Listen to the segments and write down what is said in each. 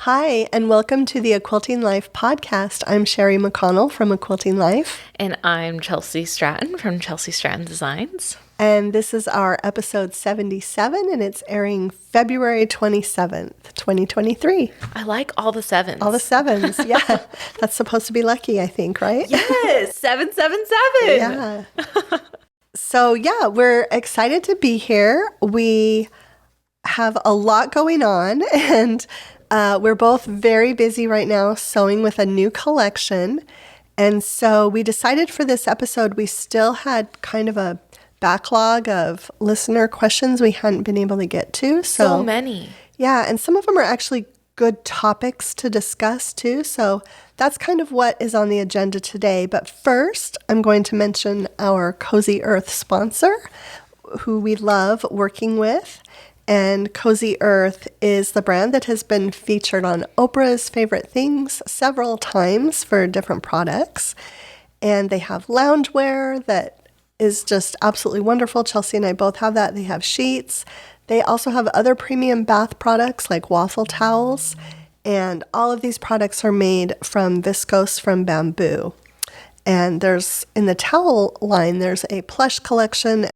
Hi, and welcome to the A Quilting Life podcast. I'm Sherri McConnell from A Quilting Life. And I'm Chelsi Stratton from Chelsi Stratton Designs. And this is our episode 77, and it's airing February 27th, 2023. I like all the sevens. All the sevens, yeah. That's supposed to be lucky, I think, right? Yes, 777. Yeah. So, yeah, we're excited to be here. We have a lot going on, and we're both very busy right now sewing with a new collection. And so we decided for this episode, we still had kind of a backlog of listener questions we hadn't been able to get to. So many. Yeah, and some of them are actually good topics to discuss too. So that's kind of what is on the agenda today. But first, I'm going to mention our Cozy Earth sponsor, who we love working with. And Cozy Earth is the brand that has been featured on Oprah's Favorite Things several times for different products. And they have loungewear that is just absolutely wonderful. Chelsi and I both have that. They have sheets. They also have other premium bath products like waffle towels. And all of these products are made from viscose from bamboo. And there's, in the towel line, there's a plush collection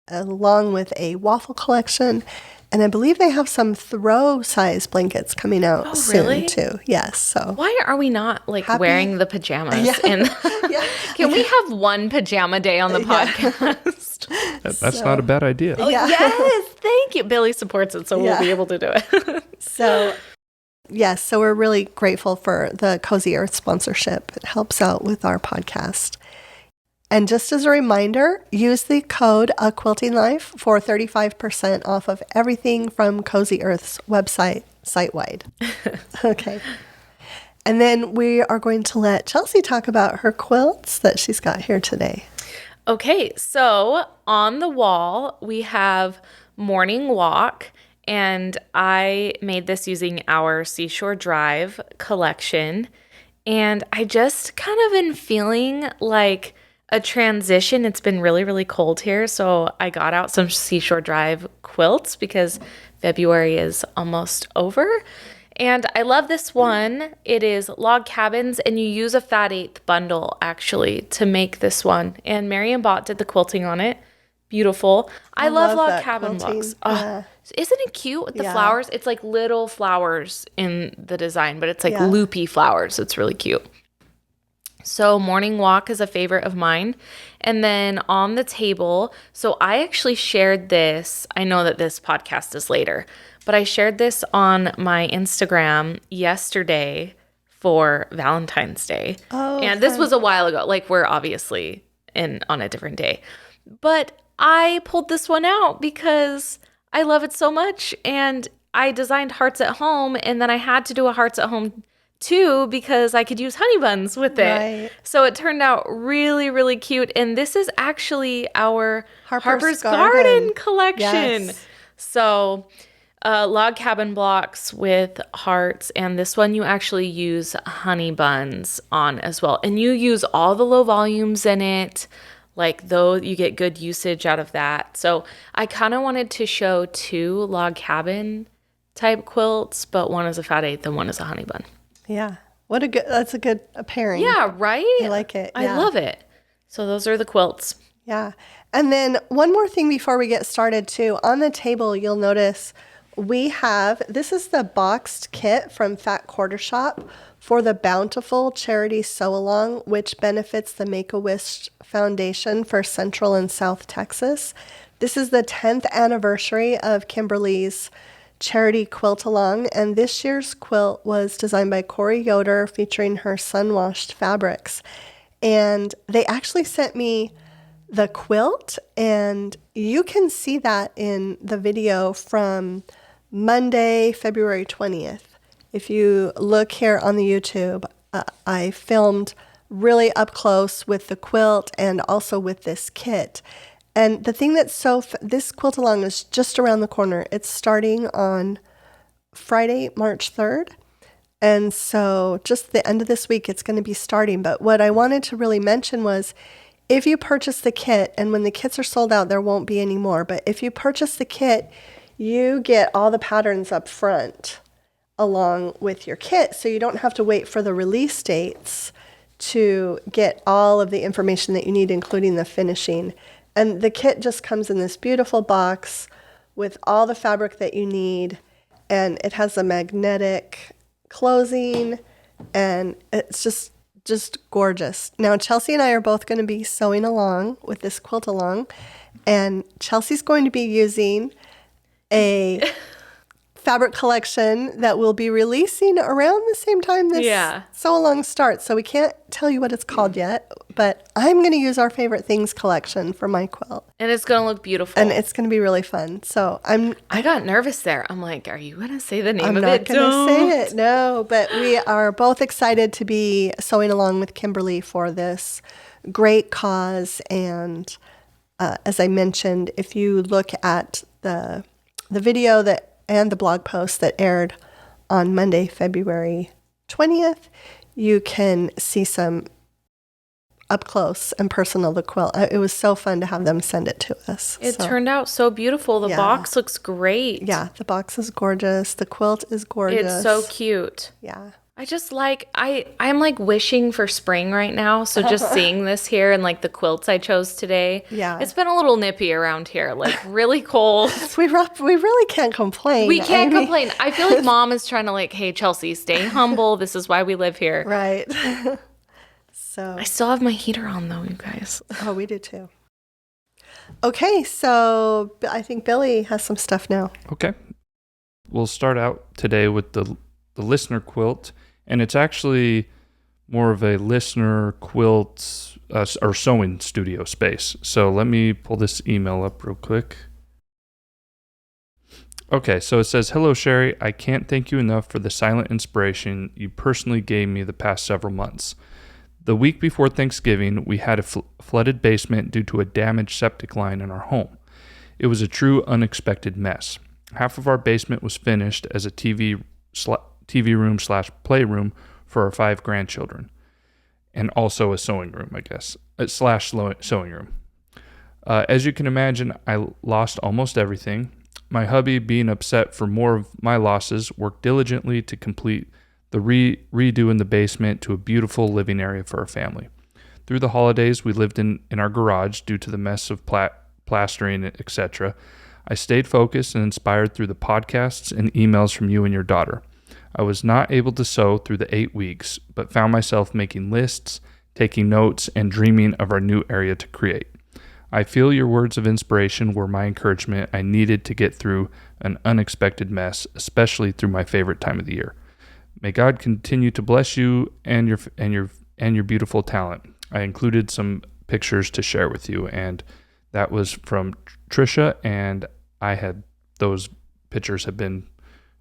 along with a waffle collection, and I believe they have some throw size blankets coming out soon too. Yes. So why are we not wearing the pajamas? Yeah. Can we have one pajama day on the podcast? That's not a bad idea. Oh, yes, thank you. Billy supports it, so we'll be able to do it. So we're really grateful for the Cozy Earth sponsorship. It helps out with our podcast. And just as a reminder, use the code AQuiltingLife for 35% off of everything from Cozy Earth's website, site-wide. Okay. And then we are going to let Chelsi talk about her quilts that she's got here today. Okay, so on the wall, we have Morning Walk, and I made this using our Seashore Drive collection. And I just kind of been feeling like a transition. It's been really, really cold here, so I got out some Seashore Drive quilts because February is almost over. And I love this one. It is log cabins, and you use a fat eighth bundle actually to make this one. And Marion Bott did the quilting on it. Beautiful. I love log cabin blocks. Oh, isn't it cute with the flowers? It's like little flowers in the design, but it's like loopy flowers. It's really cute. So Morning Walk is a favorite of mine. And then on the table, so I actually shared this. I know that this podcast is later, but I shared this on my Instagram yesterday for Valentine's Day. Oh, and this was a while ago. Like, we're obviously on a different day. But I pulled this one out because I love it so much. And I designed hearts at home, and then I had to do a hearts at home too, because I could use honey buns with it. Right. So it turned out really, really cute. And this is actually our Harper's Garden collection. Yes. So log cabin blocks with hearts. And this one you actually use honey buns on as well. And you use all the low volumes in it. Like, though, you get good usage out of that. So I kind of wanted to show two log cabin type quilts, but one is a fat eighth and one is a honey bun. Yeah. That's a good pairing. Yeah, right? I like it. I love it. So those are the quilts. Yeah. And then one more thing before we get started too. On the table, you'll notice this is the boxed kit from Fat Quarter Shop for the Bountiful Charity Sew-Along, which benefits the Make-A-Wish Foundation for Central and South Texas. This is the 10th anniversary of Kimberly's charity quilt along, and this year's quilt was designed by Corey Yoder, featuring her sun-washed fabrics. And they actually sent me the quilt, and you can see that in the video from Monday, February 20th. If you look here on the YouTube, I filmed really up close with the quilt and also with this kit. And the thing that's this quilt along is just around the corner. It's starting on Friday, March 3rd. And so just the end of this week, it's going to be starting. But what I wanted to really mention was if you purchase the kit, and when the kits are sold out, there won't be any more. But if you purchase the kit, you get all the patterns up front along with your kit, so you don't have to wait for the release dates to get all of the information that you need, including the finishing. And the kit just comes in this beautiful box with all the fabric that you need, and it has a magnetic closing, and it's just gorgeous. Now, Chelsi and I are both going to be sewing along with this quilt along, and Chelsi's going to be using a fabric collection that we'll be releasing around the same time this sew along starts. So we can't tell you what it's called yet, but I'm going to use our favorite things collection for my quilt. And it's going to look beautiful. And it's going to be really fun. So I got nervous there. I'm like, are you going to say the name of it? I'm not going to say it, no. But we are both excited to be sewing along with Kimberly for this great cause. And as I mentioned, if you look at the video and the blog post that aired on Monday, February 20th, you can see some up close and personal the quilt. It was so fun to have them send it to us. It turned out so beautiful. The box looks great. Yeah, the box is gorgeous. The quilt is gorgeous. It's so cute. Yeah. I just like, I'm like wishing for spring right now. So just seeing this here and like the quilts I chose today. Yeah. It's been a little nippy around here, like really cold. We really can't complain. We can't complain. I feel like mom is trying to like, hey, Chelsi, stay humble. This is why we live here. Right. So I still have my heater on though, you guys. Oh, we do too. Okay, so I think Billy has some stuff now. Okay. We'll start out today with the listener quilt, and it's actually more of a listener quilt or sewing studio space. So let me pull this email up real quick. Okay, so it says, "Hello, Sherri. I can't thank you enough for the silent inspiration you personally gave me the past several months. The week before Thanksgiving, we had a flooded basement due to a damaged septic line in our home. It was a true unexpected mess. Half of our basement was finished as a TV room / playroom for our 5 grandchildren, and also a sewing room, I guess, / sewing room. As you can imagine, I lost almost everything. My hubby, being upset for more of my losses, worked diligently to complete the redo in the basement to a beautiful living area for our family. Through the holidays, we lived in our garage due to the mess of plastering, etc. I stayed focused and inspired through the podcasts and emails from you and your daughter. I was not able to sew through the 8 weeks, but found myself making lists, taking notes, and dreaming of our new area to create. I feel your words of inspiration were my encouragement I needed to get through an unexpected mess, especially through my favorite time of the year. May God continue to bless you and your beautiful talent. I included some pictures to share with you, and that was from Trisha, and I had those pictures have been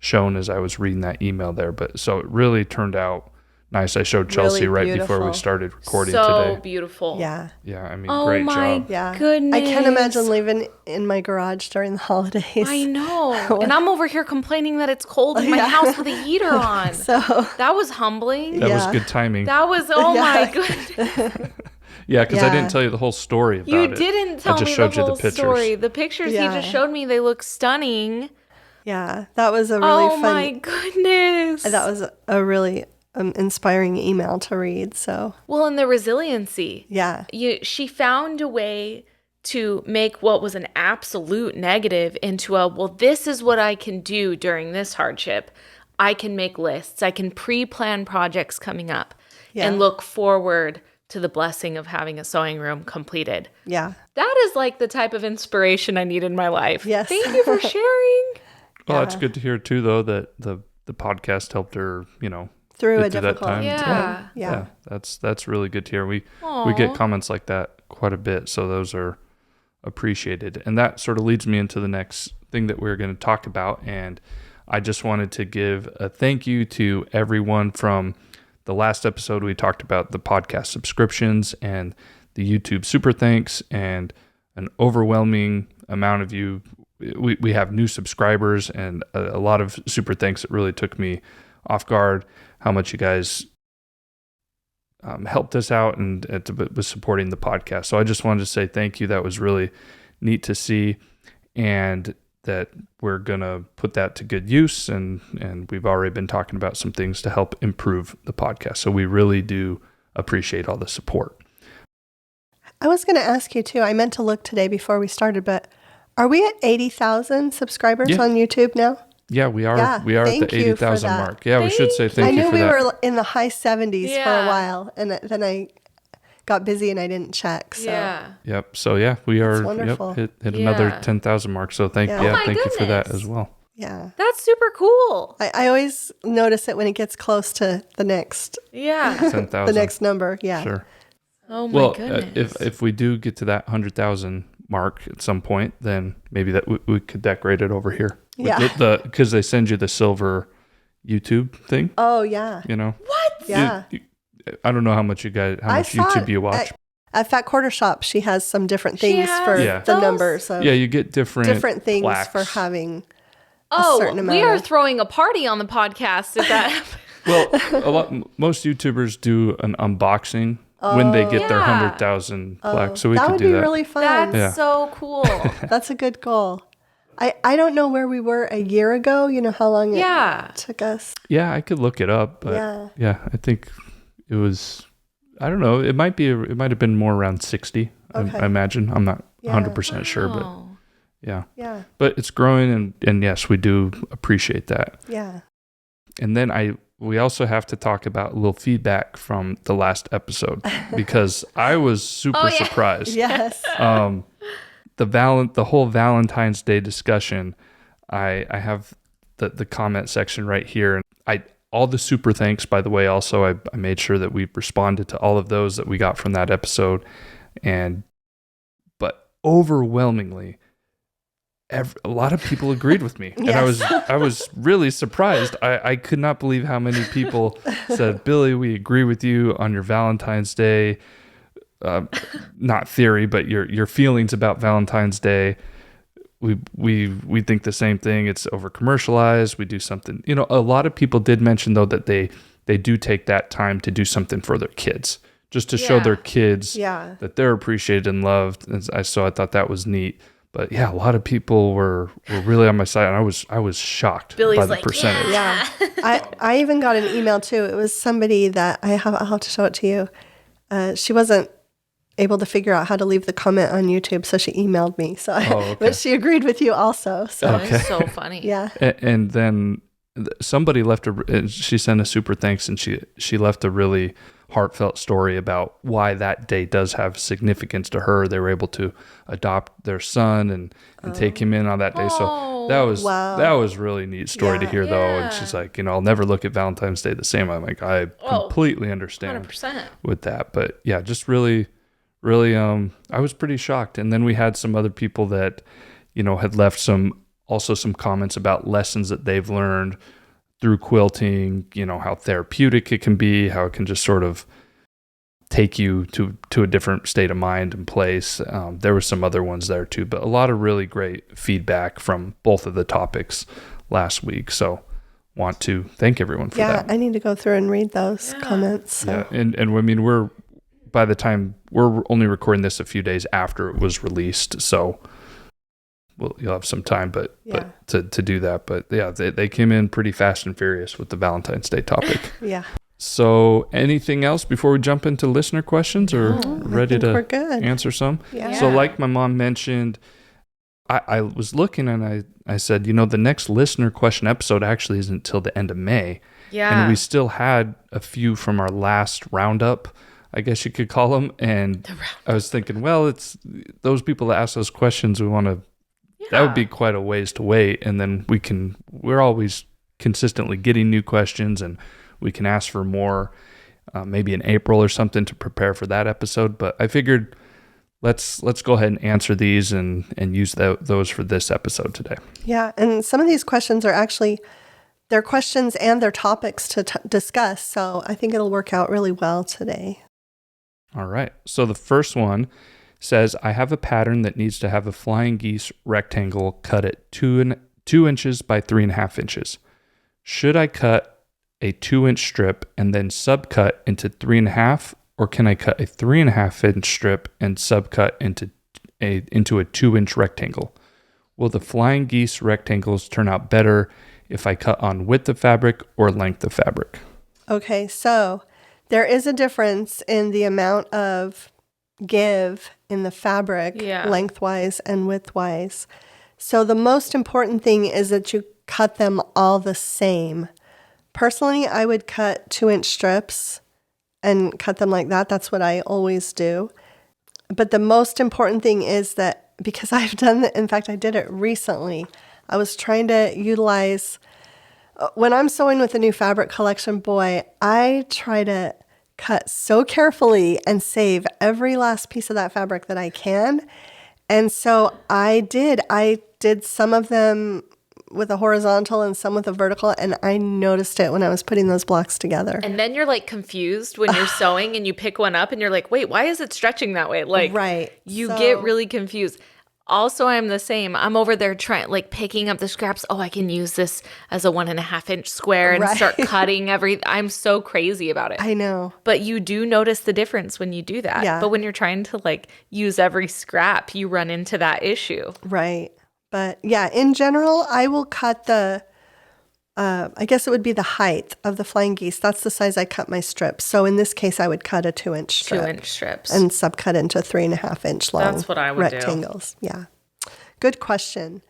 shown as I was reading that email there. But so it really turned out nice. I showed Chelsi right before we started recording today. So beautiful. Yeah. Yeah, I mean, great job. Yeah. Goodness. I can't imagine living in my garage during the holidays. I know. And I'm over here complaining that it's cold in my house with a heater on. So that was humbling. That was good timing. That was, my goodness. Yeah, because I didn't tell you the whole story about it. You didn't tell me the whole story. The pictures he Yeah. just showed me, they look stunning. Yeah, that was a really fun. Oh my goodness. That was a really inspiring email to read. So well, and the resiliency. yeah, She found a way to make what was an absolute negative into a, well, this is what I can do during this hardship. I can make lists. I can pre-plan projects coming up and look forward to the blessing of having a sewing room completed. Yeah. That is like the type of inspiration I need in my life. Yes. Thank you for sharing. Well, it's good to hear too, though, that the podcast helped her, Through get a through difficult that time. time. Yeah. That's really good to hear. We get comments like that quite a bit, so those are appreciated. And that sort of leads me into the next thing that we're going to talk about. And I just wanted to give a thank you to everyone from the last episode. We talked about the podcast subscriptions and the YouTube super thanks, and an overwhelming amount of you. We have new subscribers and a lot of super thanks. It really took me off guard how much you guys helped us out and was supporting the podcast. So I just wanted to say thank you. That was really neat to see. And that we're gonna put that to good use, and we've already been talking about some things to help improve the podcast. So we really do appreciate all the support. I was going to ask you too. I meant to look today before we started, but are we at 80,000 subscribers on YouTube now? Yeah, we are. Yeah, we are at thank the you for 80,000 that. mark. Yeah, we should say thank I you knew for we that. were in the high 70s for a Yeah. while, and then I got busy and I didn't check. So Yeah. Yep. So yeah, we are wonderful. hit another Yeah. 10,000 mark. So thank Yeah. Oh my you for that goodness. as well. yeah. That's super cool. I always notice it when it gets close to the next Yeah. 10,000. the next number. Yeah. Sure. Oh my Well, goodness. if we do get to that 100,000 mark at some point, then maybe that we could decorate it over here. Yeah. Because they send you the silver YouTube thing. Oh yeah. You know. What? Yeah. I don't know how much I YouTube you watch. At Fat Quarter Shop, she has some different She things has for Yeah. the those? numbers of Yeah, you get different things plaques. for having. Oh, certain amount we are of- throwing a party on the podcast. Is that? Well, most YouTubers do an unboxing when they get their Yeah. 100,000 plaques. So we that could would do be that. really fun. That's Yeah. so cool. That's a good goal. I don't know where we were a year ago. You know how long Yeah. it took us. Yeah, I could look it up, but Yeah. I think it was. I don't know. It might have been more around 60. Okay. I imagine. I'm not Yeah. 100% sure, but Oh. yeah. Yeah. But it's growing, and yes, we do appreciate that. Yeah. And then we also have to talk about a little feedback from the last episode because I was super surprised. Yes. The whole Valentine's Day discussion. I have the comment section right here, and all the super thanks, by the way. Also, I made sure that we responded to all of those that we got from that episode, but overwhelmingly, a lot of people agreed with me, and I was really surprised. I could not believe how many people said, "Billy, we agree with you on your Valentine's Day, not theory, but your feelings about Valentine's Day. We think the same thing. It's over commercialized. We do something." You know, a lot of people did mention though that they do take that time to do something for their kids, just to show their kids that they're appreciated and loved. And I thought that was neat. But yeah, a lot of people were really on my side, and I was shocked Billy's by the like, percentage. Yeah. I even got an email too. It was somebody that I'll have to show it to you. She wasn't able to figure out how to leave the comment on YouTube, so she emailed me. So, okay. but she agreed with you also. So That's so funny. yeah. And then somebody she sent a super thanks, and she left a really heartfelt story about why that day does have significance to her. They were able to adopt their son and take him in on that day. So that was really neat story to hear though. And she's like, I'll never look at Valentine's Day the same. I'm like, I completely understand 100%. with that. But yeah, just really, I was pretty shocked. And then we had some other people that, had left some comments about lessons that they've learned through quilting, how therapeutic it can be, how it can just sort of take you to a different state of mind and place. There were some other ones there too, but a lot of really great feedback from both of the topics last week. So want to thank everyone for that. Yeah, I need to go through and read those comments. So. Yeah, and I mean, by the time we're only recording this a few days after it was released, so you'll have some time, but to do that. But yeah, they came in pretty fast and furious with the Valentine's Day topic. Yeah. So anything else before we jump into listener questions, or ready to we're good. answer some? Yeah. So like my mom mentioned, I was looking and I said, the next listener question episode actually isn't until the end of May. Yeah. And we still had a few from our last roundup, I guess you could call them. And I was thinking, well, it's those people that ask those questions, that would be quite a ways to wait. And then we're always consistently getting new questions, and we can ask for more, maybe in April or something to prepare for that episode. But I figured let's go ahead and answer these and use those for this episode today. Yeah, and some of these questions are actually their questions and their topics to discuss. So I think it'll work out really well today. All right. So the first one says, I have a pattern that needs to have a flying geese rectangle cut at 2 inches by 3.5 inches. Should I cut a 2-inch strip and then subcut into 3.5, or can I cut a 3.5-inch strip and subcut into a 2-inch rectangle? Will the flying geese rectangles turn out better if I cut on width of fabric or length of fabric? Okay, so there is a difference in the amount of give in the fabric Yeah. lengthwise and widthwise. So the most important thing is that you cut them all the same. Personally, I would cut 2-inch strips and cut them like that. That's what I always do. But the most important thing is that, because I've done that, in fact, I did it recently. I was trying to utilize, when I'm sewing with a new fabric collection, boy, I try to cut so carefully and save every last piece of that fabric that I can. And so I did some of them with a horizontal and some with a vertical, and I noticed it when I was putting those blocks together. And then you're like confused when you're sewing and you pick one up and you're like, wait, why is it stretching that way? Like, Right. You So- get really confused. Also, I'm the same. I'm over there picking up the scraps. Oh, I can use this as a 1.5-inch square and Right. start cutting I'm so crazy about it. I know. But you do notice the difference when you do that. Yeah. But when you're trying to use every scrap, you run into that issue. Right. But yeah, in general, I will cut I guess it would be the height of the flying geese. That's the size I cut my strips. So in this case, I would cut a 2-inch strip. 2-inch strips. And subcut into 3.5-inch long That's what I would do. rectangles. Yeah. Good question.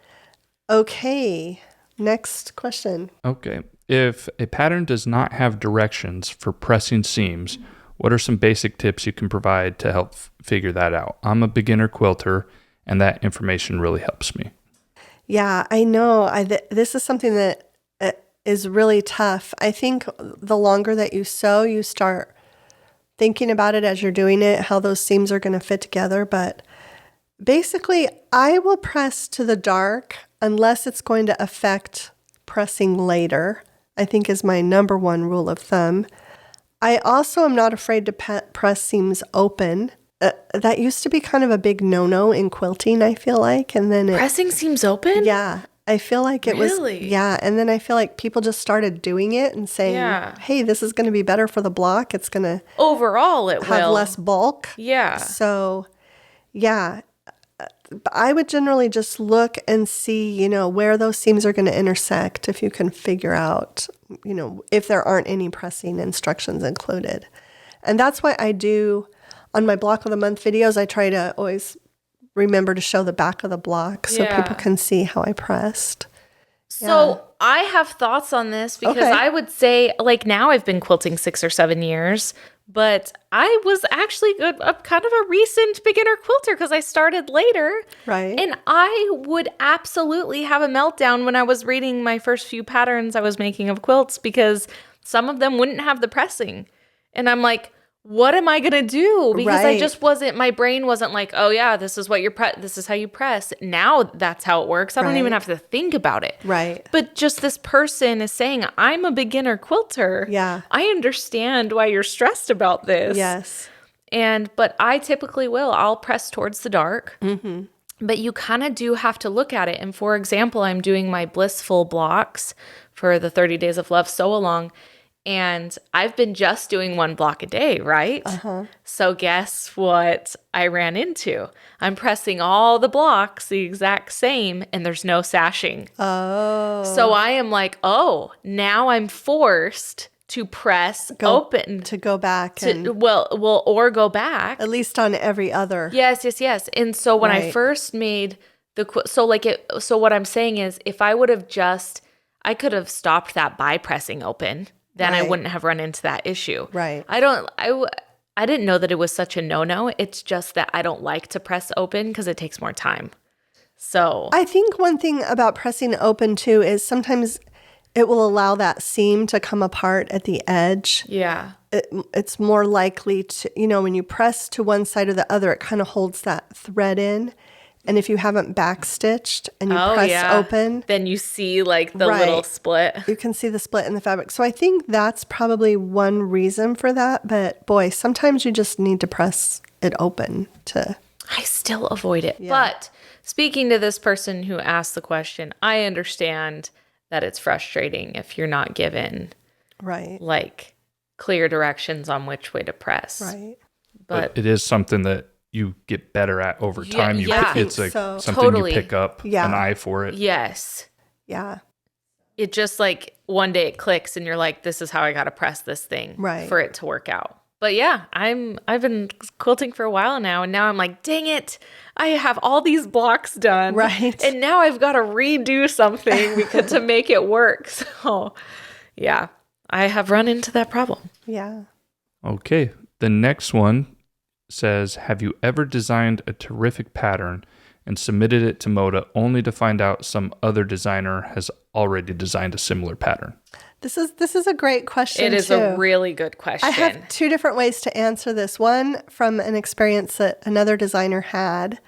Okay. Next question. Okay. If a pattern does not have directions for pressing seams, what are some basic tips you can provide to help figure that out? I'm a beginner quilter, and that information really helps me. Yeah, I know. This is something that is really tough. I think the longer that you sew, you start thinking about it as you're doing it, how those seams are going to fit together. But basically, I will press to the dark unless it's going to affect pressing later, I think is my number one rule of thumb. I also am not afraid to press seams open. That used to be kind of a big no-no in quilting, I feel like. And then Pressing seams open? yeah, I feel like it was, Really? yeah. And then I feel like people just started doing it and saying, Yeah. hey, this is going to be better for the block. It's going to Overall, it have will. less bulk. Yeah. So, yeah, but I would generally just look and see, where those seams are going to intersect if you can figure out, if there aren't any pressing instructions included. And that's why I do, on my block of the month videos, I try to always remember to show the back of the block so Yeah. people can see how I pressed. So I have thoughts on this because Okay. I would say, now I've been quilting 6 or 7 years, but I was actually a kind of a recent beginner quilter because I started later. Right. And I would absolutely have a meltdown when I was reading my first few patterns I was making of quilts because some of them wouldn't have the pressing. And I'm like, what am I going to do? Because I Right. just wasn't, my brain wasn't like, oh yeah, this is what this is how you press. Now that's how it works. I don't even Right. have to think about it. Right. But just this person is saying, I'm a beginner quilter. Yeah. I understand why you're stressed about this. Yes. But I typically I'll press towards the dark. Mm-hmm. But you kind of do have to look at it. And for example, I'm doing my blissful blocks for the 30 Days of Love sew along. And I've been just doing 1 block a day, right? Uh-huh. So guess what I ran into? I'm pressing all the blocks the exact same and there's no sashing. Oh. So I am like, oh, now I'm forced to press open. To go back and Or go back. at least on every other. Yes. And so when I Right. first made the so what I'm saying is if I I could have stopped that by pressing open. Then I Right. wouldn't have run into that issue. Right. I didn't know that it was such a no-no. It's just that I don't like to press open because it takes more time. So I think one thing about pressing open too is sometimes it will allow that seam to come apart at the edge. yeah. It's more likely to, when you press to one side or the other, it kind of holds that thread in. And if you haven't backstitched and you press open, then you see the Right. little split. you can see the split in the fabric. So I think that's probably one reason for that. But boy, sometimes you just need to press it open to. I still avoid it. Yeah. But speaking to this person who asked the question, I understand that it's frustrating if you're not given Right. clear directions on which way to press. Right. But it is something that you get better at over time. yeah. It's like So. something Totally. you pick up Yeah. an eye for it. Yes. Yeah. It just like one day it clicks and you're like, this is how I got to press this thing Right. for it to work out. But yeah, I've been quilting for a while now, and now I'm like, dang it, I have all these blocks done. Right. And now I've got to redo something because to make it work. So yeah, I have run into that problem. Yeah. Okay. The next one says, have you ever designed a terrific pattern and submitted it to Moda only to find out some other designer has already designed a similar pattern? This is a great question. It is too. a really good question. I have two different ways to answer this. One from an experience that another designer had,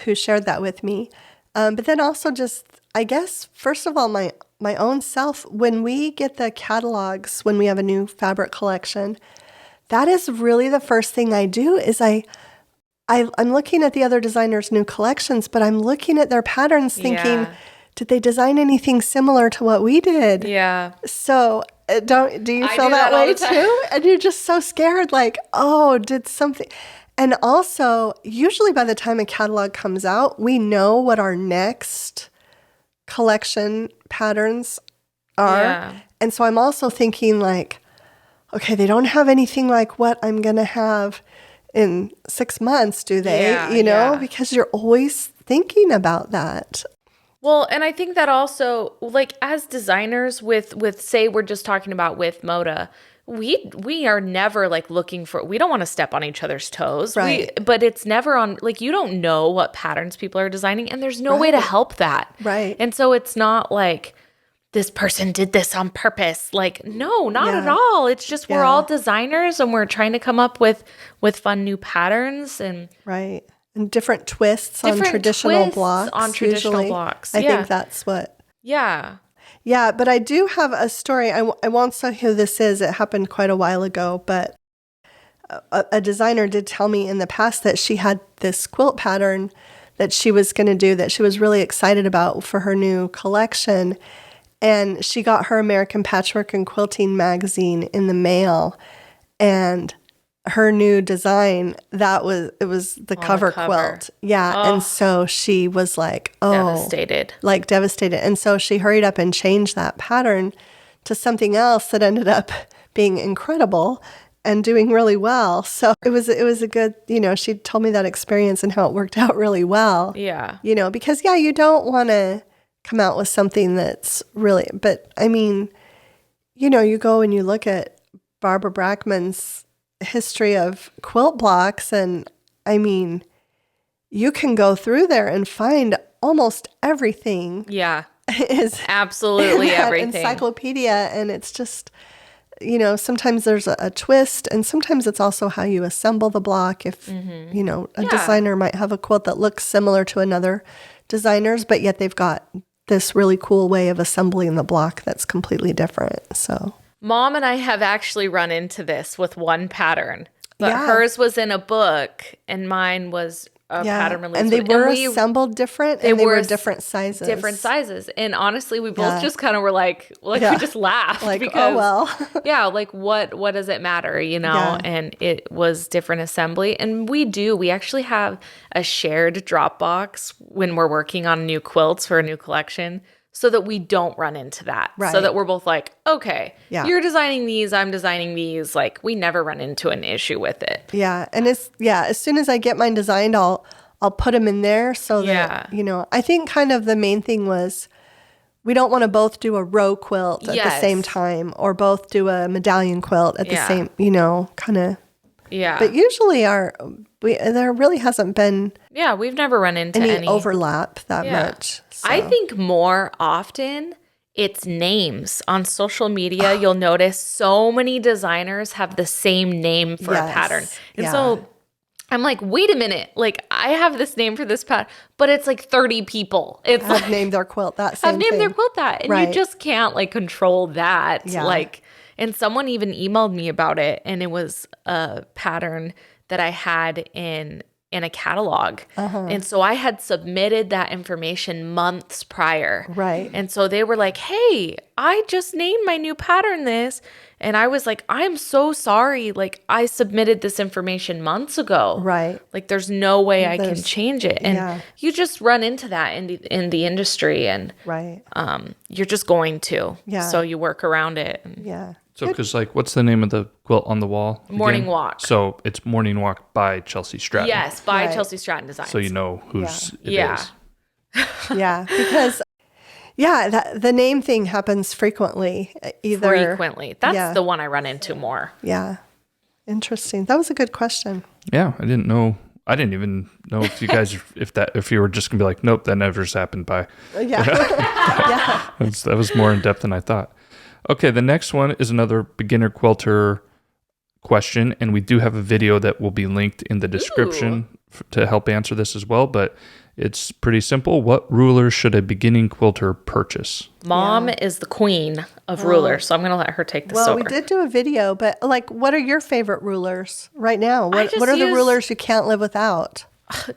who shared that with me. But then also just, I guess, first of all, my own self. When we get the catalogs, when we have a new fabric collection, that is really the first thing I do. Is I'm looking at the other designers' new collections, but I'm looking at their patterns, thinking, Yeah. did they design anything similar to what we did? Yeah. So do you I feel do that that all way the time. too? And you're just so scared, like, oh, did something. And also, usually by the time a catalog comes out, we know what our next collection patterns are. Yeah. And so I'm also thinking like, okay, they don't have anything like what I'm going to have in 6 months, do they? Yeah, You know, yeah. because you're always thinking about that. Well, and I think that also, like, as designers with say we're just talking about with Moda, we are never like looking for, we don't want to step on each other's toes. Right. But it's never on, like, you don't know what patterns people are designing, and there's no way to Right. help that. Right. And so it's not like this person did this on purpose. Like, no, not at Yeah. all. It's just we're Yeah. all designers and we're trying to come up with fun new patterns and Right. And different twists on Different traditional twists blocks. on traditional usually. blocks, I yeah. think that's what. yeah. Yeah, but I do have a story. I won't say who this is. It happened quite a while ago, but a designer did tell me in the past that she had this quilt pattern that she was going to do that she was really excited about for her new collection. And she got her American Patchwork and Quilting magazine in the mail, and her new design, it was the cover cover. quilt. Yeah. Oh. And so she was like, oh, Devastated. like devastated. And so she hurried up and changed that pattern to something else that ended up being incredible and doing really well. So it was a good, she told me that experience and how it worked out really well. Yeah. Because you don't want to come out with something that's really, but I mean, you go and you look at Barbara Brackman's history of quilt blocks, and I mean, you can go through there and find almost everything Yeah. is Absolutely in that everything. encyclopedia, and it's just, sometimes there's a twist, and sometimes it's also how you assemble the block. If a designer might have a quilt that looks similar to another designer's, but yet they've got this really cool way of assembling the block that's completely different. So Mom and I have actually run into this with one pattern, but Yeah. hers was in a book and mine was a pattern release. and they were we- assembled different, and they were were different sizes. different sizes. And honestly, we both Yeah. just kind of were like Yeah. we just laughed Like, because oh well. yeah, like what does it matter, Yeah. And it was different assembly. And we actually have a shared Dropbox when we're working on new quilts for a new collection, so that we don't run into that. Right. So that we're both like, okay, Yeah. you're designing these, I'm designing these. Like, we never run into an issue with it. Yeah, and as soon as I get mine designed, I'll put them in there so that I think kind of the main thing was we don't want to both do a row quilt at the Yes. same time, or both do a medallion quilt at the Yeah. same, kind of. Yeah. But usually there really hasn't been Yeah, we've never run into any overlap that Yeah. much. So. I think more often it's names. On social media, you'll notice so many designers have the same name for a Yes. pattern. And Yeah. so I'm like, wait a minute. Like, I have this name for this pattern, but it's like 30 people. It's have like, named their quilt that same I've named their thing. quilt that. And Right. you just can't like control that. Yeah. Like, and someone even emailed me about it, and it was a pattern that I had in in a catalog. And so I had submitted that information months prior. Right. And so they were like, hey, I just named my new pattern this. And I was like, I'm so sorry. Like, I submitted this information months ago. Right. Like, there's no way I can change it. And yeah. you just run into that in the industry, and Right. you're just going to. Yeah. So you work around it. Yeah. So, because like, what's the name of the quilt on the wall? Morning again? Walk. So it's Morning Walk by Chelsea Stratton. Yes, by Right. Chelsea Stratton Designs. So you know whose it Yeah. is. Yeah. Because, the name thing happens frequently. Frequently. That's yeah. the one I run into more. Yeah. Interesting. That was a good question. Yeah, I didn't know. I didn't even know if you guys, if you were just gonna be like, nope, that never's happened by. Yeah. Yeah. That was more in depth than I thought. Okay, the next one is another beginner quilter question, and we do have a video that will be linked in the description to help answer this as well, but it's pretty simple. What rulers should a beginning quilter purchase? Mom is the queen of rulers, so I'm going to let her take this Well, over. we did do a video, but like, what are your favorite rulers right now? What are the rulers you can't live without?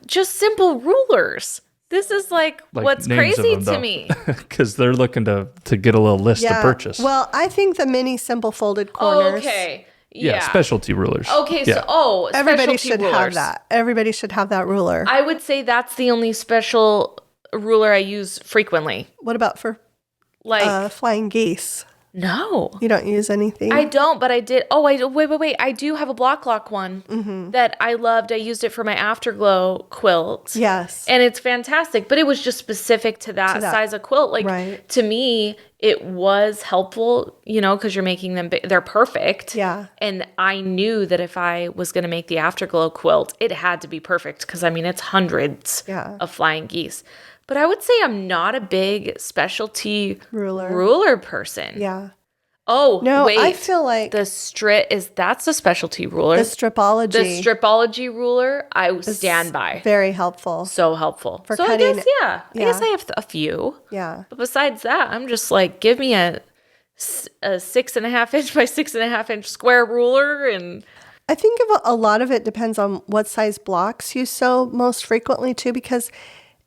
Just simple rulers. This is like what's names of crazy them, to though. me. Because they're looking to get a little list to purchase. Well, I think the mini simple folded corners. Okay. Yeah, specialty rulers. Okay, Yeah. so Everybody specialty should have rulers. that. Everybody should have that ruler. I would say that's the only special ruler I use frequently. What about for Like flying geese? no. You don't use anything? I don't, but I did. Oh, wait. I do have a block lock one that I loved. I used it for my Afterglow quilt. Yes. And it's fantastic, but it was just specific to that size of quilt. Like, Right. to me, it was helpful, because you're making them big. They're perfect. Yeah. And I knew that if I was going to make the Afterglow quilt, it had to be perfect because, it's hundreds of flying geese. But I would say I'm not a big specialty ruler person. Yeah. Oh, No, wait. I feel like that's a specialty ruler. the stripology. The stripology ruler, I stand by. Very helpful. So helpful. For so cutting- I guess, I guess I have a few. Yeah. But besides that, I'm just like, give me a 6.5 inch by 6.5 inch square ruler, and I think a lot of it depends on what size blocks you sew most frequently too, because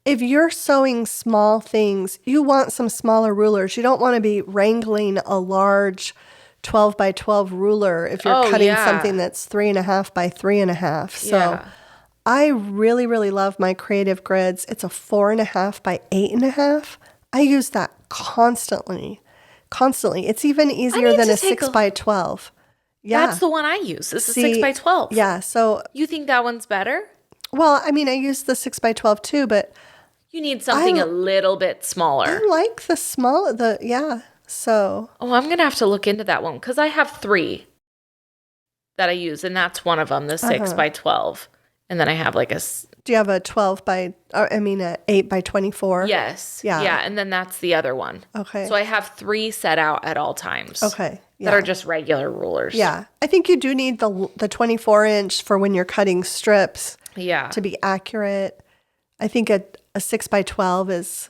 if you're sewing small things, you want some smaller rulers. You don't want to be wrangling a large 12 by 12 ruler if you're cutting something that's 3.5 by 3.5. So I really, really love my creative grids. It's a 4.5 by 8.5. I use that constantly. It's even easier than a 6 by 12. Yeah. that's the one I use. This is 6 by 12. Yeah. So, You think that one's better? well, I use the 6 by 12 too, but You need something a little bit smaller. I like the small, so. Oh, I'm going to have to look into that one because I have 3 that I use, and that's one of them, the 6 by 12. And then I have like Do you have a 12 by, a 8 by 24? yes. Yeah. Yeah, and then that's the other one. Okay. So I have 3 set out at all times. Okay. That are just regular rulers. Yeah. I think you do need the 24 inch for when you're cutting strips Yeah. to be accurate. I think a 6 by 12 is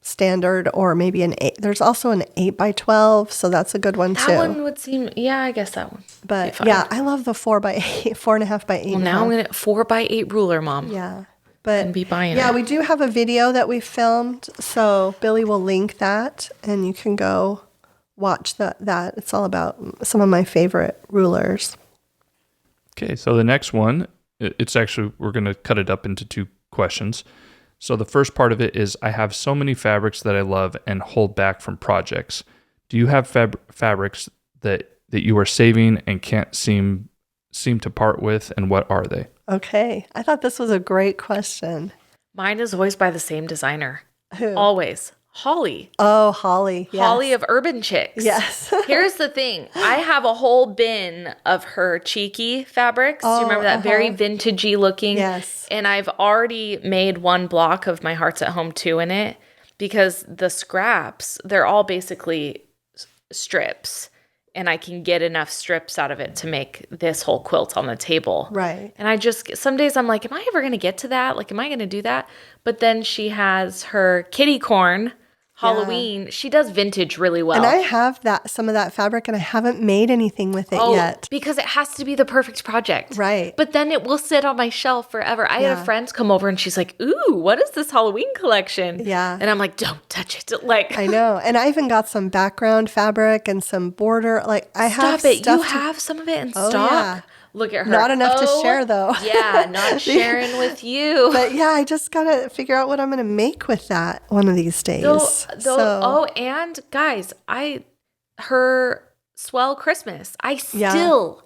standard, or maybe an 8. There's also an 8 by 12, so that's a good one too. That one would seem, I guess that one. But fine. yeah, I love the 4 by 8, 4.5 by 8. Well, now I'm going to 4 by 8 ruler, Mom. Yeah. But And be buying yeah, it. we do have a video that we filmed, so Billy will link that and you can go watch that. It's all about some of my favorite rulers. Okay, so the next one, it's actually, we're going to cut it up into 2 questions. So the first part of it is, I have so many fabrics that I love and hold back from projects. Do you have fabrics that you are saving and can't seem to part with, and what are they? Okay. I thought this was a great question. Mine is always by the same designer. Who? Always. Holly. Oh, Holly. Yes. Holly of Urban Chicks. Yes. Here's the thing. I have a whole bin of her cheeky fabrics. Do you remember that very vintagey looking? Yes. And I've already made one block of my Hearts at Home 2 in it, because the scraps, they're all basically strips. And I can get enough strips out of it to make this whole quilt on the table. Right. And some days I'm like, am I ever going to get to that? Like, am I going to do that? But then she has her kitty corn Halloween. She does vintage really well. And I have some of that fabric, and I haven't made anything with it yet. Because it has to be the perfect project. Right. But then it will sit on my shelf forever. I had a friend come over and she's like, ooh, what is this Halloween collection? Yeah. And I'm like, don't touch it. Like, I know. And I even got some background fabric and some border. Like, I have stop it. stuff You have some of it in stock? Yeah. Look at her. Not enough to share, though. Yeah, not sharing with you. But yeah, I just got to figure out what I'm going to make with that one of these days. And guys, her swell Christmas.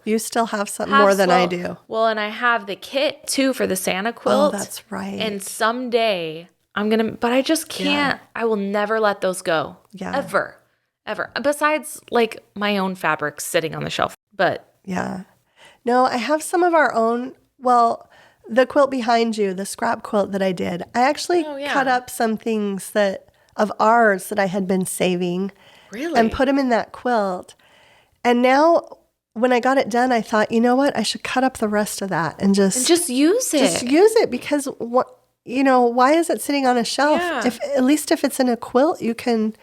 You still have something more than I do. Well, and I have the kit too for the Santa quilt. Oh, that's right. And someday but I just can't. I will never let those go. Yeah. Ever. Besides like my own fabrics sitting on the shelf. But yeah. No, I have some of our own. Well, the quilt behind you, the scrap quilt that I did, I actually cut up some things of ours that I had been saving. Really? And put them in that quilt. And now when I got it done, I thought, you know what? I should cut up the rest of that and just use it. Just use it, because why is it sitting on a shelf? Yeah. At least if it's in a quilt, you can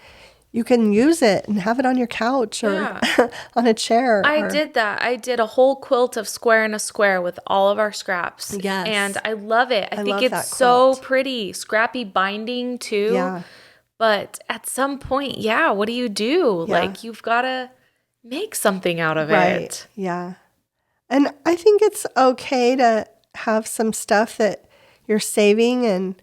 use it and have it on your couch or on a chair. I did that. I did a whole quilt of square and a square with all of our scraps. Yes. And I love it. I think love it's so pretty. Scrappy binding too. Yeah. But at some point, what do you do? Yeah. Like, you've got to make something out of Right. it. Yeah. And I think it's okay to have some stuff that you're saving,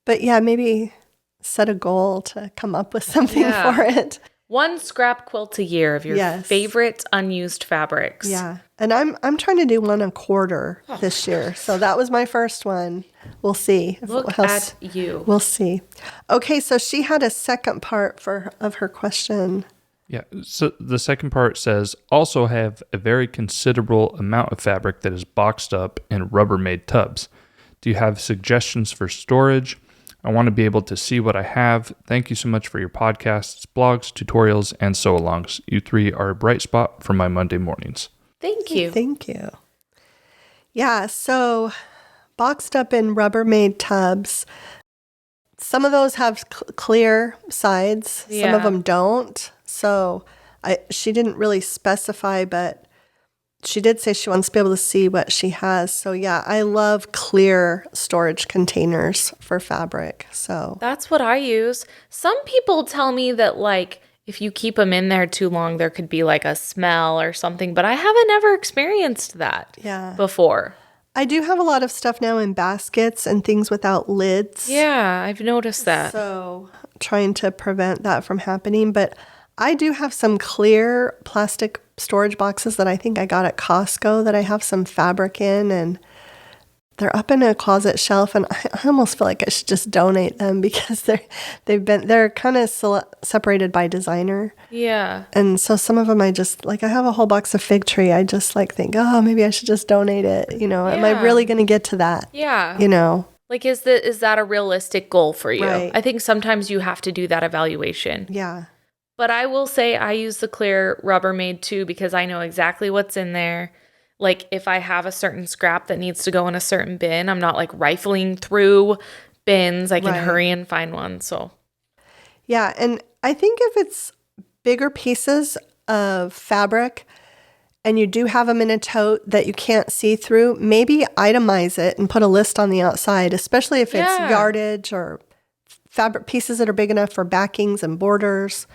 but maybe set a goal to come up with something for it. One scrap quilt a year of your favorite unused fabrics. Yeah. And I'm trying to do one a quarter this year. So that was my first one. We'll see. Look at you. We'll see. Okay, so she had a second part of her question. Yeah. So the second part says, also have a very considerable amount of fabric that is boxed up in Rubbermaid tubs. Do you have suggestions for storage? I want to be able to see what I have. Thank you so much for your podcasts, blogs, tutorials, and so-alongs. You three are a bright spot for my Monday mornings. Thank you. Thank you. Yeah, so boxed up in Rubbermaid tubs. Some of those have clear sides. Some of them don't. So she didn't really specify, but she did say she wants to be able to see what she has. So yeah, I love clear storage containers for fabric. So that's what I use. Some people tell me that like if you keep them in there too long, there could be like a smell or something, but I haven't ever experienced that before. I do have a lot of stuff now in baskets and things without lids. Yeah, I've noticed that. So trying to prevent that from happening. But I do have some clear plastic storage boxes that I think I got at Costco that I have some fabric in, and they're up in a closet shelf, and I almost feel like I should just donate them because they're kind of separated by designer. Yeah. And so some of them I have a whole box of Fig Tree. I just think, oh, maybe I should just donate it. Am I really going to get to that? Yeah. Like, is that a realistic goal for you? Right. I think sometimes you have to do that evaluation. Yeah. But I will say I use the clear Rubbermaid too because I know exactly what's in there. Like if I have a certain scrap that needs to go in a certain bin, I'm not like rifling through bins. I can hurry and find one. So yeah, and I think if it's bigger pieces of fabric and you do have them in a tote that you can't see through, maybe itemize it and put a list on the outside, especially if it's yardage or fabric pieces that are big enough for backings and borders.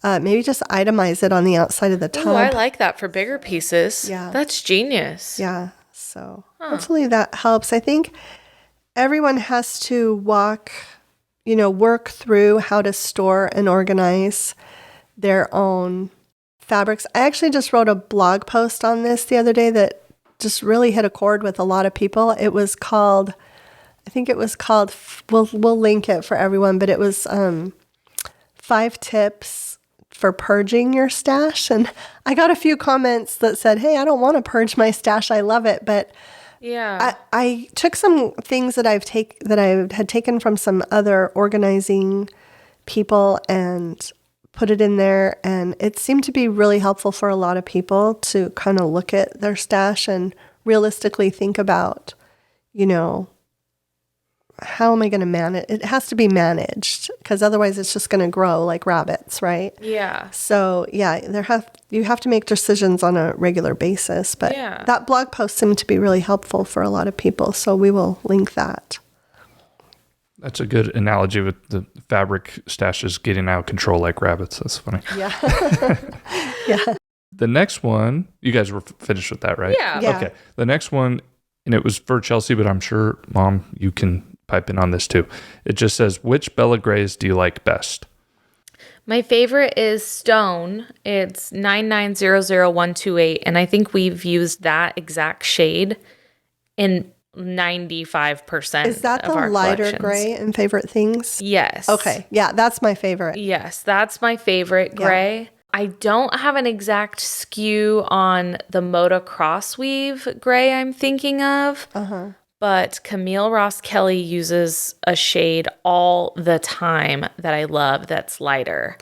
Maybe just itemize it on the outside of the tub. Oh, I like that for bigger pieces. Yeah. That's genius. Yeah. So hopefully that helps. I think everyone has to work through how to store and organize their own fabrics. I actually just wrote a blog post on this the other day that just really hit a chord with a lot of people. It was called, we'll link it for everyone, but it was 5 tips for purging your stash. And I got a few comments that said, hey, I don't want to purge my stash. I love it. But I took some things that I had taken from some other organizing people and put it in there. And it seemed to be really helpful for a lot of people to kind of look at their stash and realistically think about, how am I going to manage? It has to be managed because otherwise it's just going to grow like rabbits, right? Yeah. So yeah, you have to make decisions on a regular basis. But Yeah. that blog post seemed to be really helpful for a lot of people, so we will link that. That's a good analogy with the fabric stashes getting out of control like rabbits. That's funny. Yeah. Yeah. The next one, you guys were finished with that, right? Yeah. Yeah. Okay. The next one, and it was for Chelsea, but I'm sure, Mom, you can pipe in on this too. It just says, which Bella Grays do you like best? My favorite is Stone. It's 9900128, and I think we've used that exact shade in 95% Is that of the our lighter collections. gray in Favorite Things? Yes. Okay. Yeah, that's my favorite. Yes, that's my favorite gray. I don't have an exact SKU on the Moda Crossweave gray I'm thinking of. But Camille Ross Kelly uses a shade all the time that I love that's lighter.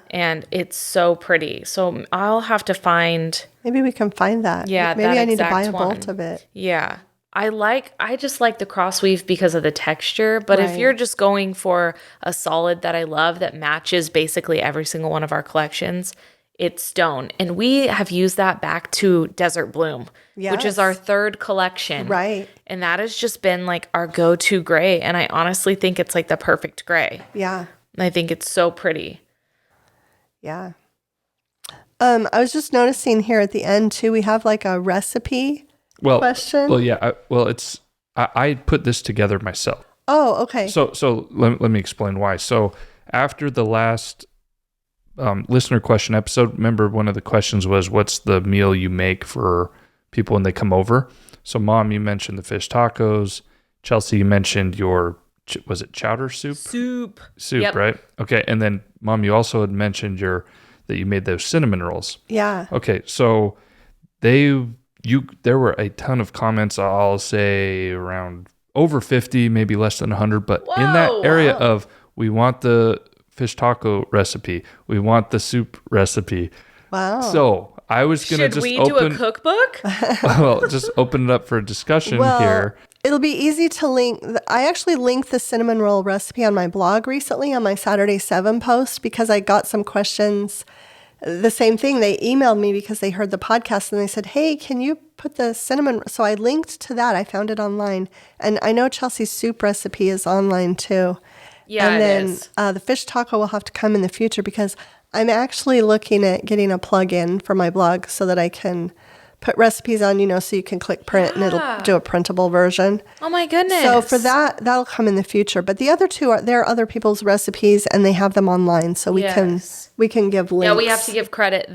And it's so pretty. So I'll have to find. Maybe we can find that. Yeah, Maybe that I need to exact buy a one. bolt of it. Yeah. I just like the crossweave because of the texture. But if Right. you're just going for a solid that I love that matches basically every single one of our collections, it's Stone. And we have used that back to Desert Bloom, which is Yes. our third collection. Right. And that has just been like our go-to gray. And I honestly think it's like the perfect gray. Yeah. I think it's so pretty. Yeah. I was just noticing here at the end too, we have like a recipe question. Well, yeah. I put this together myself. Oh, okay. So let me explain why. So after the last listener question episode, remember one of the questions was, what's the meal you make for people when they come over? So Mom, you mentioned the fish tacos. Chelsea, you mentioned your, was it chowder soup? Soup, Yep. right? Okay. And then Mom, you also had mentioned that you made those cinnamon rolls. Yeah. Okay. So there were a ton of comments, I'll say around over 50, maybe less than 100, but in that Whoa. area of, we want the fish taco recipe, we want the soup recipe. Wow. So I was going to Should just we do a cookbook? just open it up for a discussion Well, here. it'll be easy to link. I actually linked the cinnamon roll recipe on my blog recently on my Saturday 7 post because I got some questions. The same thing. They emailed me because they heard the podcast and they said, hey, can you put the cinnamon? So I linked to that. I found it online. And I know Chelsea's soup recipe is online too. Yeah, and it then is. The fish taco will have to come in the future because I'm actually looking at getting a plug-in for my blog so that I can put recipes on, so you can click print and it'll do a printable version. Oh my goodness. So for that'll come in the future. But the other two they're other people's recipes and they have them online, so we Yes. can give links. Yeah, we have to give credit.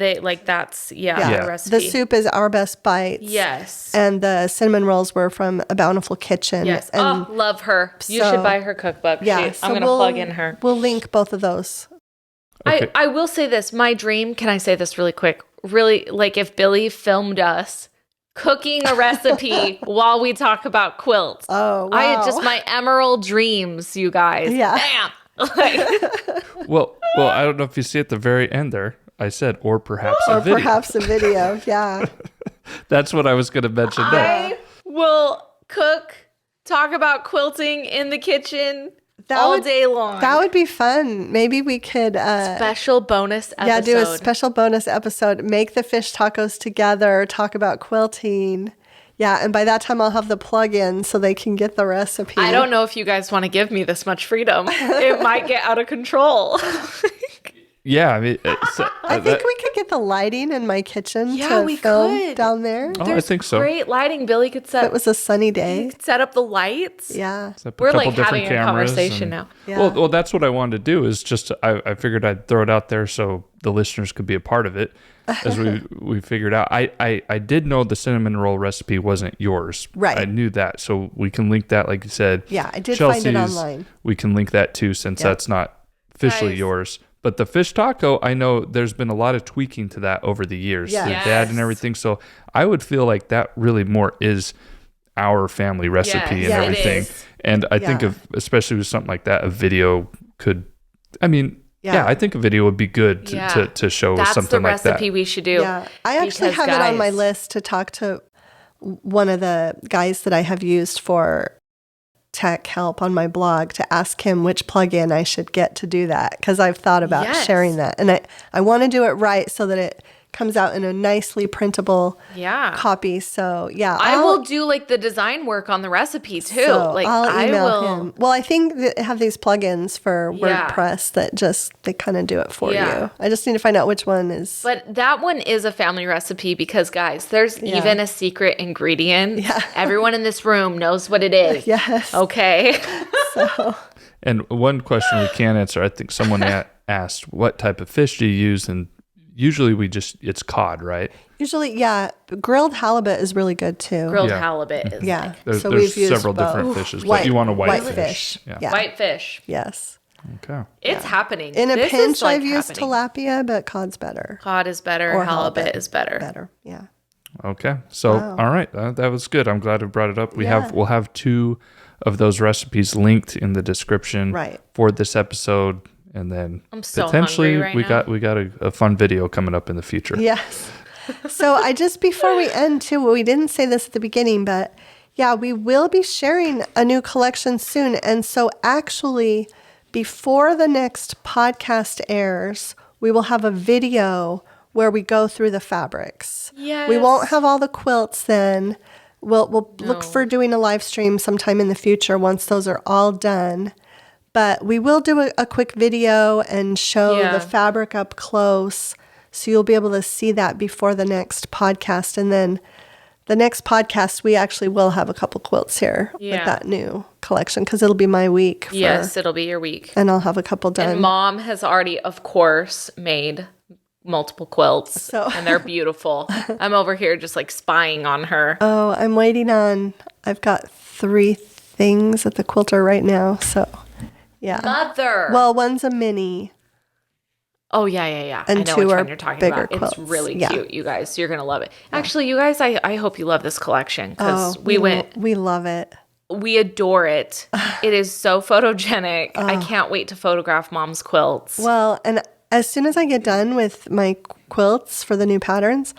That's the recipe. The soup is Our Best Bites. Yes. And the cinnamon rolls were from A Bountiful Kitchen. Yes. And Love her. You so- should buy her cookbook. yeah, I'm going to plug in her. We'll link both of those. Okay. I will say this. My dream, can I say this really quick? Really, like if Billy filmed us cooking a recipe while we talk about quilts. Oh, I wow. just my emerald dreams, you guys. Yeah. Bam. Like, Well, I don't know if you see at the very end there, I said, or perhaps a Or video. perhaps a video. Yeah. That's what I was going to mention there. I will cook, talk about quilting in the kitchen all day long. That would be fun. Maybe we could Special bonus episode. yeah, do a special bonus episode. Make the fish tacos together, talk about quilting. Yeah, and by that time I'll have the plug-in so they can get the recipe. I don't know if you guys want to give me this much freedom. It might get out of control. Yeah, I mean, I think we could get the lighting in my kitchen Yeah, to we film could. down there. Oh, I think so. Great lighting. Billy could If it was a sunny day. set up the lights. Yeah. Set up a We're couple like different having a cameras conversation and- now. Yeah. Well, that's what I wanted to do is just I figured I'd throw it out there so the listeners could be a part of it as we figured out. I did know the cinnamon roll recipe wasn't yours. Right. I knew that, so we can link that, like you said. Yeah, I did find it Chelsea's, online. We can link that too, since that's not officially Guys. yours. But the fish taco, I know there's been a lot of tweaking to that over the years. Yes. The dad and Yes. everything. So I would feel like that really more is our family recipe Yes, and Yeah, it everything. is. And I think Yeah. of, especially with something like that, a video could, I mean, yeah, I think a video would be good to show That's something the like that. recipe we should do. Yeah. I actually Because, have it on my guys, list to talk to one of the guys that I have used tech help on my blog to ask him which plugin I should get to do that, because I've thought about Yes. sharing that. And I want to do it right so that it comes out in a nicely printable copy. So yeah, I will do like the design work on the recipe too. So like I'll I email will. him. Well, I think they have these plugins for Yeah. WordPress that they kind of do it for Yeah. you. I just need to find out which one is. But that one is a family recipe because, guys, there's even a secret ingredient. Yeah. Everyone in this room knows what it is. Yes. Okay. So And one question we can answer, I think someone asked, what type of fish do you use? And usually it's cod, right? usually, yeah, grilled halibut is really good too. Grilled Yeah. halibut is Yeah. like There's, So there's we've used several both. different fishes, but you want a white fish. Yeah. white fish. Yes. Okay. It's happening. In a This is, pinch, like, I've used happening. tilapia, but cod's better. Cod is better. Or Halibut is better. Better. Yeah. Okay. So, all right. That was good. I'm glad I brought it up. We'll have 2 of those recipes linked in the description for this episode. And then I'm so potentially hungry right now. we got a fun video coming up in the future. Yes. So before we end too, we didn't say this at the beginning, but yeah, we will be sharing a new collection soon. And so actually, before the next podcast airs, we will have a video where we go through the fabrics. Yes. We won't have all the quilts then. We'll look for doing a live stream sometime in the future once those are all done. But we will do a quick video and show the fabric up close. So you'll be able to see that before the next podcast. And then the next podcast, we actually will have a couple quilts here with that new collection because it'll be my week. Yes, it'll be your week. And I'll have a couple done. And Mom has already, of course, made multiple quilts. And they're beautiful. I'm over here just like spying on her. Oh, I'm waiting on, I've got 3 things at the quilter right now. So yeah. Mother. Well, one's a mini. Oh, yeah. And I know 2 which are one you're talking bigger about. quilts. It's really Yeah. cute, you guys. You're going to love it. Actually, you guys, I hope you love this collection because we love it. we adore it. It is so photogenic. I can't wait to photograph Mom's quilts. Well, and as soon as I get done with my quilts for the new patterns,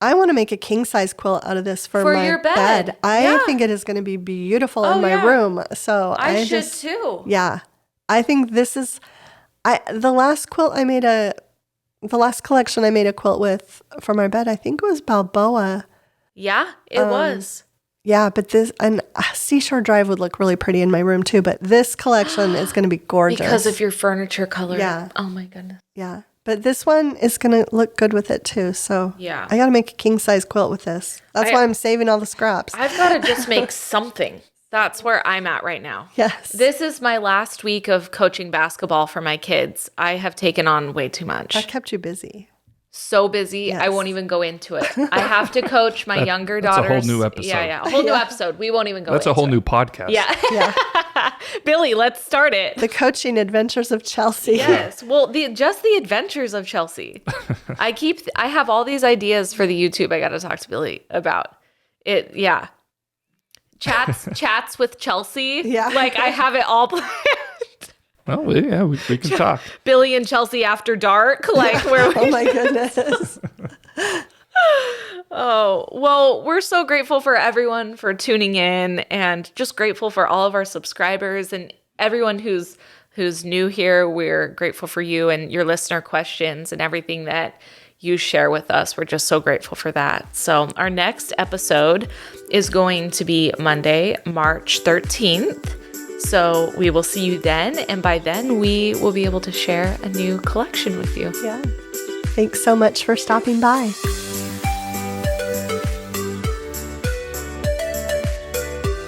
I want to make a king size quilt out of this for my your bed. I think it is going to to be beautiful in my room. So I should too. Yeah. I think this is the last collection I made a quilt with for my bed, I think it was Balboa. Yeah, it was. Yeah, but this and Seashore Drive would look really pretty in my room too, but this collection is going to be gorgeous. Because of your furniture color. Yeah. Oh my goodness. Yeah. But this one is going to look good with it too. So Yeah. I got to make a king size quilt with this. That's why I'm saving all the scraps. I've got to just make something. That's where I'm at right now. Yes. This is my last week of coaching basketball for my kids. I have taken on way too much. That kept you busy. So busy. Yes. I won't even go into it. I have to coach my younger that's a daughters. whole new episode. Yeah. A whole new episode. We won't even go That's into a whole it. new podcast. Yeah. Yeah. Billy, let's start it. The coaching adventures of Chelsea. Yes. Well, just the adventures of Chelsea. I have all these ideas for the YouTube I got to talk to Billy about. It, yeah. Chats with Chelsea. Yeah. Like I have it all planned. Well, yeah, we can talk. Billy and Chelsea after dark. Like where we Oh my goodness. Oh, well, we're so grateful for everyone for tuning in and just grateful for all of our subscribers and everyone who's new here. We're grateful for you and your listener questions and everything that you share with us. We're just so grateful for that. So our next episode is going to be Monday, March 13th. So we will see you then. And by then we will be able to share a new collection with you. Yeah. Thanks so much for stopping by.